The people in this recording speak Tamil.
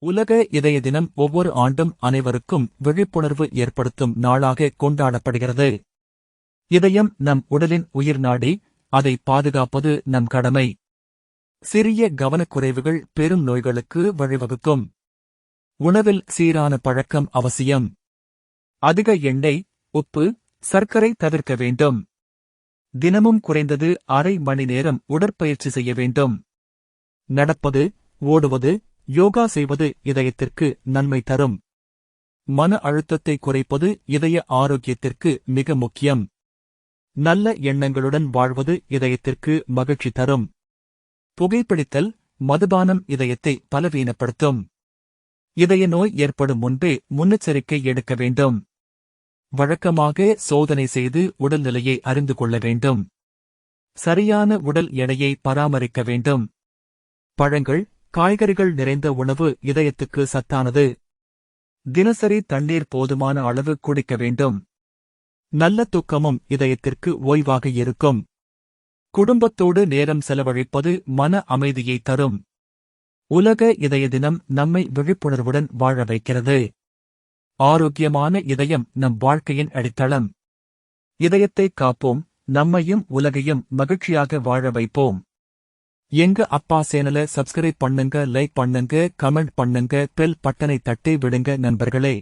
உலக இதய தினம் ஒவ்வொரு ஆண்டும் அனைவருக்கும் விழிப்புணர்வு ஏற்படுத்தும் நாளாக கொண்டாடப்படுகிறது. இதயம் நம் உடலின் உயிர் நாடி, அதை பாதுகாப்பது நம் கடமை. சிறிய கவனக்குறைவுகள் பெரும் நோய்களுக்கு வழிவகுக்கும். உணவில் சீரான பழக்கம் அவசியம். அதிக எண்ணெய், உப்பு, சர்க்கரை தவிர்க்க வேண்டும். தினமும் குறைந்தது அரை மணி நேரம் உடற்பயிற்சி செய்ய வேண்டும். நடப்பது, ஓடுவது, யோகா செய்வது இதயத்திற்கு நன்மை தரும். மன அழுத்தத்தை குறைப்பது இதய ஆரோக்கியத்திற்கு மிக முக்கியம். நல்ல எண்ணங்களுடன் வாழ்வது இதயத்திற்கு மகிழ்ச்சி தரும். புகைப்பிடித்தல், மதுபானம் இதயத்தை பலவீனப்படுத்தும். இதய நோய் ஏற்படும் முன்பே முன்னெச்சரிக்கை எடுக்க வேண்டும். வழக்கமாக சோதனை செய்து உடல்நிலையை அறிந்து கொள்ள வேண்டும். சரியான உடல் எடையை பராமரிக்க வேண்டும். பழங்கள், காய்கறிகள் நிறைந்த உணவு இதயத்துக்கு சத்தானது. தினசரி தண்ணீர் போதுமான அளவு குடிக்க வேண்டும். நல்ல தூக்கமும் இதயத்திற்கு ஓய்வாக இருக்கும். குடும்பத்தோடு நேரம் செலவழிப்பது மன அமைதியை தரும். உலக இதய தினம் நம்மை விழிப்புணர்வுடன் வாழ வைக்கிறது. ஆரோக்கியமான இதயம் நம் வாழ்க்கையின் அடித்தளம். இதயத்தை காப்போம், நம்மையும் உலகையும் மகிழ்ச்சியாக வாழ வைப்போம். எங்க அப்பா சேனலை சப்ஸ்கிரைப் பண்ணுங்க, லைக் பண்ணுங்க, கமெண்ட் பண்ணுங்க, பெல் பட்டனை தட்டி விடுங்க நண்பர்களே.